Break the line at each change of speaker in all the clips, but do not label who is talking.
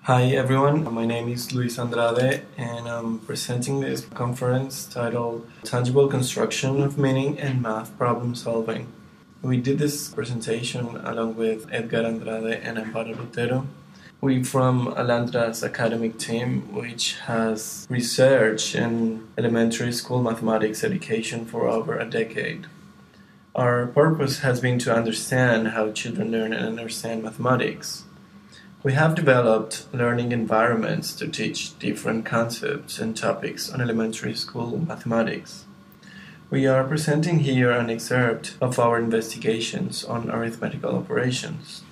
Hi everyone, my name is Luis Andrade and I'm presenting this conference titled Tangible Construction of Meaning and Math Problem Solving. We did this presentation along with Edgar Andrade and Amparo Lotero. We're from Alandra's academic team, which has researched in elementary school mathematics education for over a decade. Our purpose has been to understand how children learn and understand mathematics. We have developed learning environments to teach different concepts and topics on elementary school mathematics. We are presenting here an excerpt of our investigations on arithmetical operations.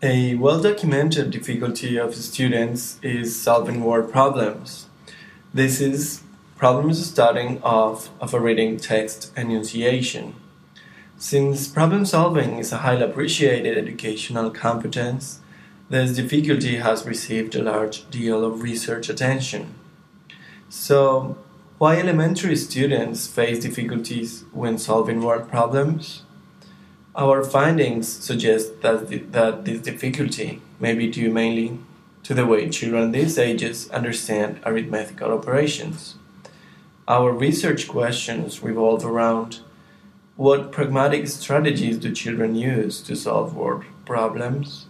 A well-documented difficulty of students is solving word problems. This is problems starting off of a reading text enunciation. Since problem solving is a highly appreciated educational competence, this difficulty has received a large deal of research attention. So, why elementary students face difficulties when solving word problems? Our findings suggest that this difficulty may be due mainly to the way children these ages understand arithmetical operations. Our research questions revolve around: what pragmatic strategies do children use to solve word problems?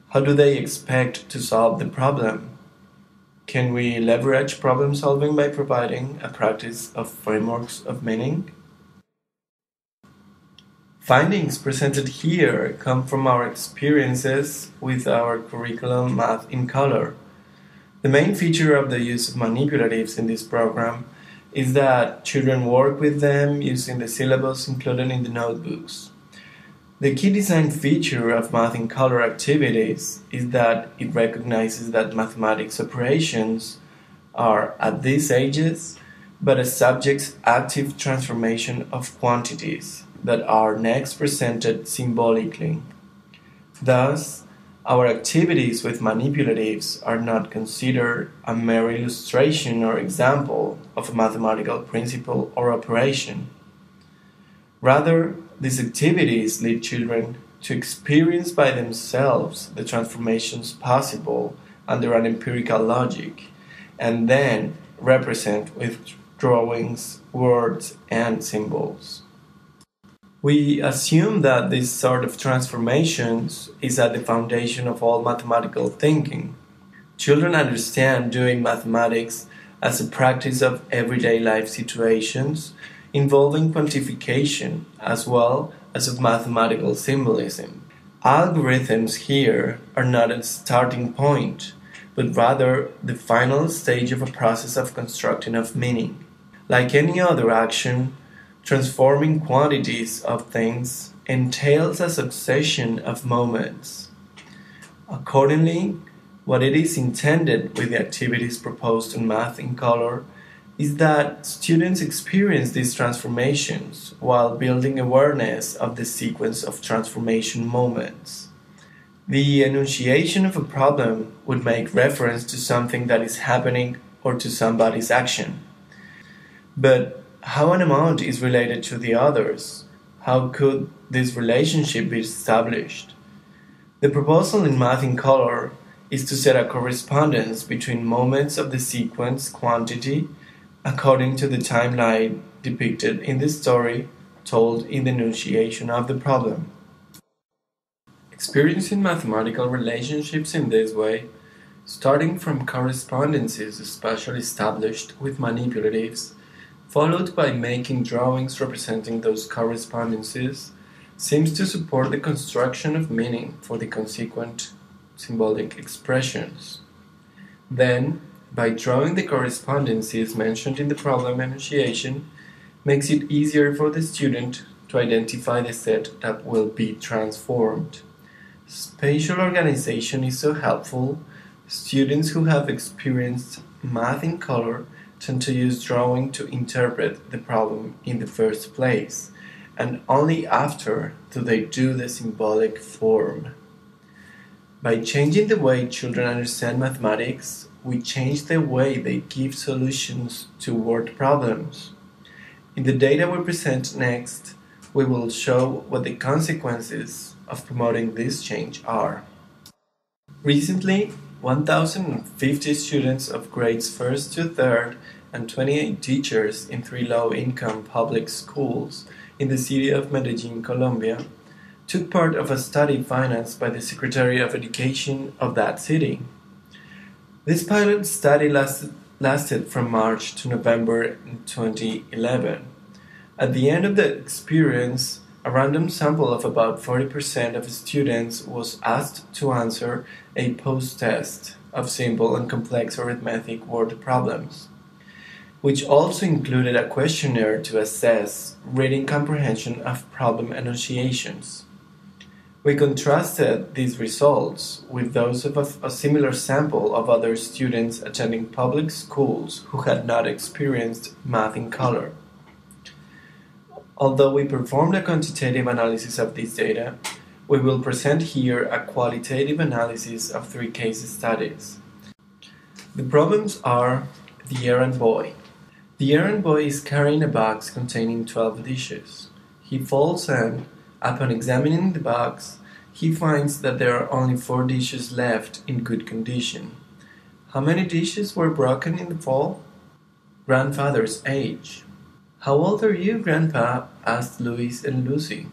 How do they expect to solve the problem? Can we leverage problem solving by providing a practice of frameworks of meaning? Findings presented here come from our experiences with our curriculum Math in Color. The main feature of the use of manipulatives in this program is that children work with them using the syllabus included in the notebooks. The key design feature of Math in Color activities is that it recognizes that mathematics operations are, at these ages, but a subject's active transformation of quantities that are next presented symbolically. Thus, our activities with manipulatives are not considered a mere illustration or example of a mathematical principle or operation. Rather, these activities lead children to experience by themselves the transformations possible under an empirical logic, and then represent with drawings, words, and symbols. We assume that this sort of transformations is at the foundation of all mathematical thinking. Children understand doing mathematics as a practice of everyday life situations involving quantification as well as of mathematical symbolism. Algorithms here are not a starting point, but rather the final stage of a process of constructing of meaning. Like any other action, transforming quantities of things entails a succession of moments. Accordingly, what it is intended with the activities proposed in Math in Color is that students experience these transformations while building awareness of the sequence of transformation moments. The enunciation of a problem would make reference to something that is happening or to somebody's action. But how an amount is related to the others? How could this relationship be established? The proposal in Math in Color is to set a correspondence between moments of the sequence quantity according to the timeline depicted in the story told in the enunciation of the problem. Experiencing mathematical relationships in this way, starting from correspondences especially established with manipulatives, followed by making drawings representing those correspondences, seems to support the construction of meaning for the consequent symbolic expressions. Then, by drawing the correspondences mentioned in the problem enunciation, makes it easier for the student to identify the set that will be transformed. Spatial organization is so helpful. Students who have experienced Math in Color tend to use drawing to interpret the problem in the first place, and only after do they do the symbolic form. By changing the way children understand mathematics, we change the way they give solutions to word problems. In the data we present next, we will show what the consequences of promoting this change are. Recently, 1,050 students of grades 1st to 3rd and 28 teachers in 3 low-income public schools in the city of Medellin, Colombia, took part of a study financed by the Secretary of Education of that city. This pilot study lasted from March to November 2011. At the end of the experience, a random sample of about 40% of students was asked to answer a post-test of simple and complex arithmetic word problems, which also included a questionnaire to assess reading comprehension of problem enunciations. We contrasted these results with those of a similar sample of other students attending public schools who had not experienced math in color. Although we performed a quantitative analysis of this data, we will present here a qualitative analysis of 3 case studies. The problems are the errand boy. The errand boy is carrying a box containing 12 dishes. He falls and, upon examining the box, he finds that there are only 4 dishes left in good condition. How many dishes were broken in the fall? Grandfather's age. "How old are you, Grandpa?" asked Louis and Lucy.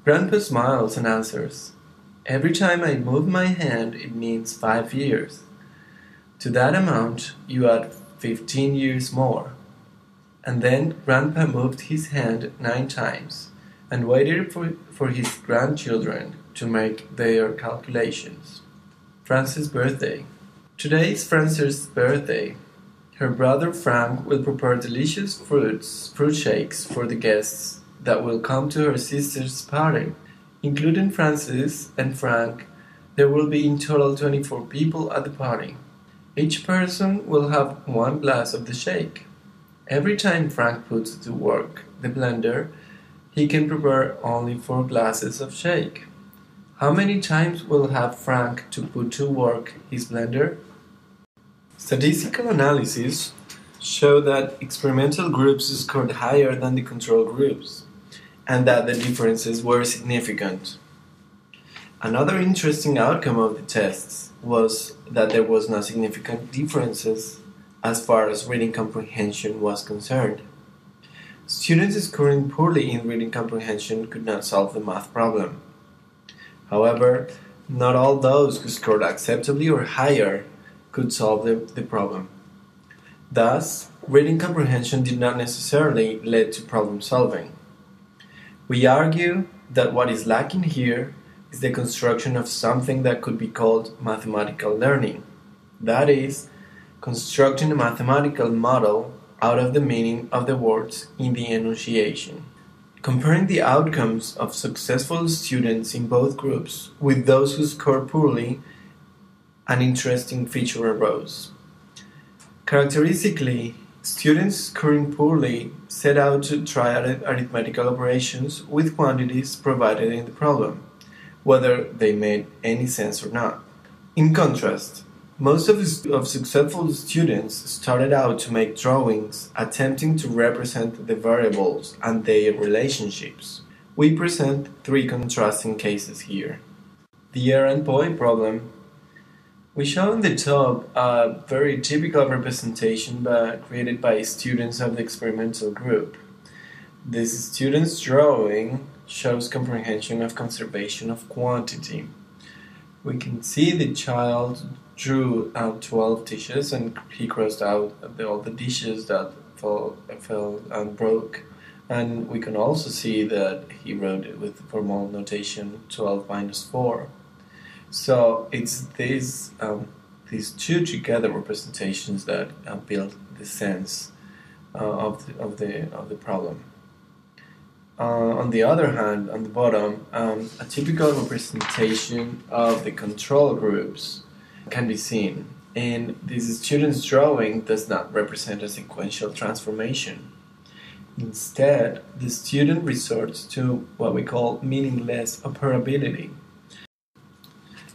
Grandpa smiles and answers, "Every time I move my hand, it means 5 years. To that amount, you add 15 years more." And then Grandpa moved his hand 9 times and waited for his grandchildren to make their calculations. Francis' birthday. Today is Frances' birthday. Her brother Frank will prepare delicious fruit shakes for the guests that will come to her sister's party. Including Francis and Frank, there will be in total 24 people at the party. Each person will have 1 glass of the shake. Every time Frank puts to work the blender, he can prepare only 4 glasses of shake. How many times will have Frank to put to work his blender? Statistical analysis show that experimental groups scored higher than the control groups, and that the differences were significant. Another interesting outcome of the tests was that there was no significant differences as far as reading comprehension was concerned. Students scoring poorly in reading comprehension could not solve the math problem. However, not all those who scored acceptably or higher could solve the problem. Thus, reading comprehension did not necessarily lead to problem solving. We argue that what is lacking here is the construction of something that could be called mathematical learning. That is, constructing a mathematical model out of the meaning of the words in the enunciation. Comparing the outcomes of successful students in both groups with those who scored poorly, an interesting feature arose. Characteristically, students scoring poorly set out to try arithmetical operations with quantities provided in the problem, whether they made any sense or not. In contrast, most of successful students started out to make drawings attempting to represent the variables and their relationships. We present 3 contrasting cases here. The errand boy problem. We show on the top a very typical representation created by students of the experimental group. This student's drawing shows comprehension of conservation of quantity. We can see the child drew out 12 dishes and he crossed out all the dishes that fell and broke. And we can also see that he wrote it with the formal notation 12 minus 4. So it's these 2 together representations that build the sense of the problem. On the other hand, on the bottom, a typical representation of the control groups can be seen. And this student's drawing does not represent a sequential transformation. Instead, the student resorts to what we call meaningless operability.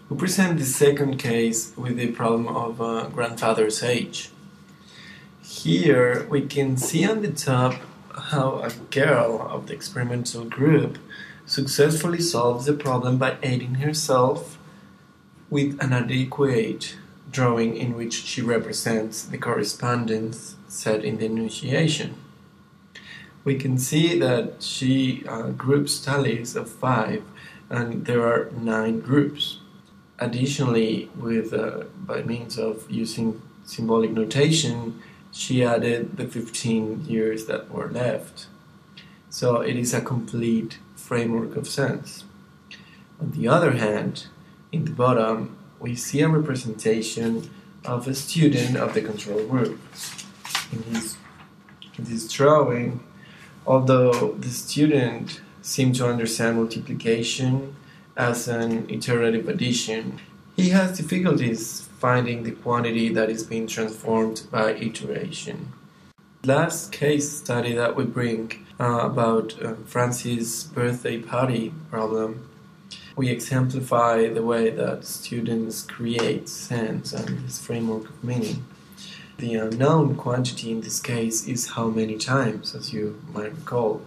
We present the second case with the problem of grandfather's age. Here we can see on the top how a girl of the experimental group successfully solves the problem by aiding herself with an adequate drawing in which she represents the correspondence set in the enunciation. We can see that she groups tallies of 5, and there are 9 groups. Additionally, by means of using symbolic notation, she added the 15 years that were left. So it is a complete framework of sense. On the other hand, in the bottom, we see a representation of a student of the control group. In this drawing, although the student seemed to understand multiplication as an iterative addition, he has difficulties finding the quantity that is being transformed by iteration. The last case study that we bring about Francies' birthday party problem, we exemplify the way that students create sense and this framework of meaning. The unknown quantity in this case is how many times, as you might recall.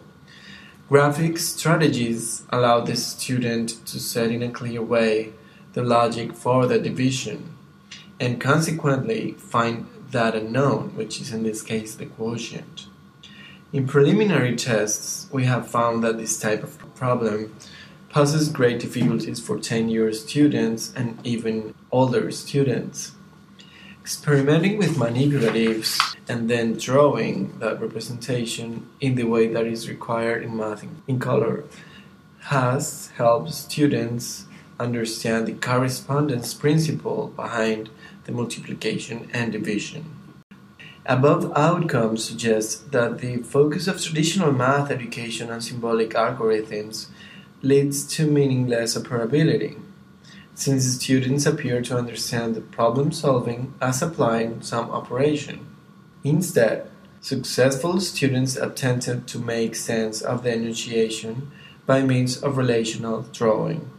Graphic strategies allow the student to set in a clear way the logic for the division, and consequently find that unknown, which is in this case the quotient. In preliminary tests, we have found that this type of problem poses great difficulties for 10-year students and even older students. Experimenting with manipulatives and then drawing that representation in the way that is required in math in color has helped students understand the correspondence principle behind the multiplication and division. Above outcomes suggest that the focus of traditional math education on symbolic algorithms leads to meaningless operability, since the students appear to understand the problem solving as applying some operation. Instead, successful students attempted to make sense of the enunciation by means of relational drawing.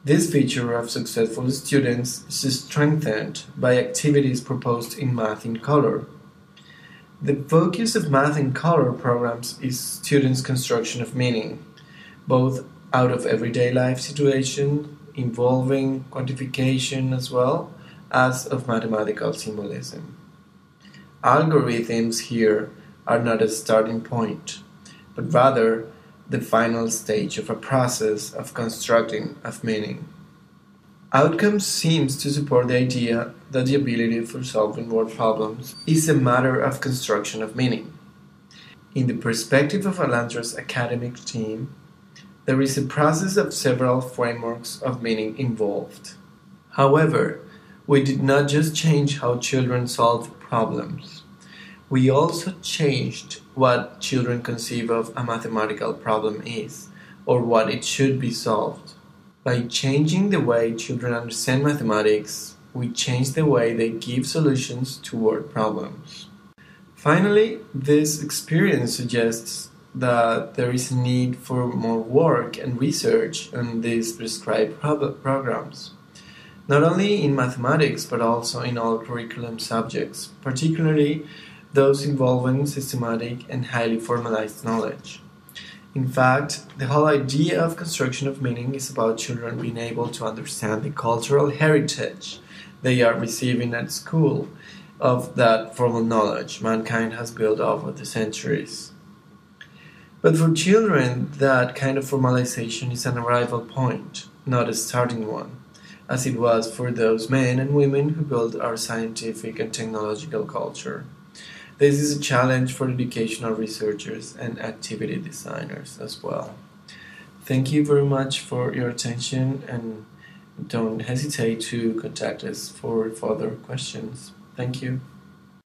This feature of successful students is strengthened by activities proposed in Math in Color. The focus of Math in Color programs is students' construction of meaning, both out of everyday life situations involving quantification as well as of mathematical symbolism. Algorithms here are not a starting point, but rather the final stage of a process of constructing of meaning. Outcomes seems to support the idea that the ability for solving word problems is a matter of construction of meaning. In the perspective of Alantra's academic team, there is a process of several frameworks of meaning involved. However, we did not just change how children solve problems. We also changed what children conceive of a mathematical problem is, or what it should be solved. By changing the way children understand mathematics, we change the way they give solutions to word problems. Finally, this experience suggests that there is a need for more work and research on these prescribed programs, not only in mathematics but also in all curriculum subjects, particularly those involving systematic and highly formalized knowledge. In fact, the whole idea of construction of meaning is about children being able to understand the cultural heritage they are receiving at school of that formal knowledge mankind has built over the centuries. But for children, that kind of formalization is an arrival point, not a starting one, as it was for those men and women who built our scientific and technological culture. This is a challenge for educational researchers and activity designers as well. Thank you very much for your attention, and don't hesitate to contact us for further questions. Thank you.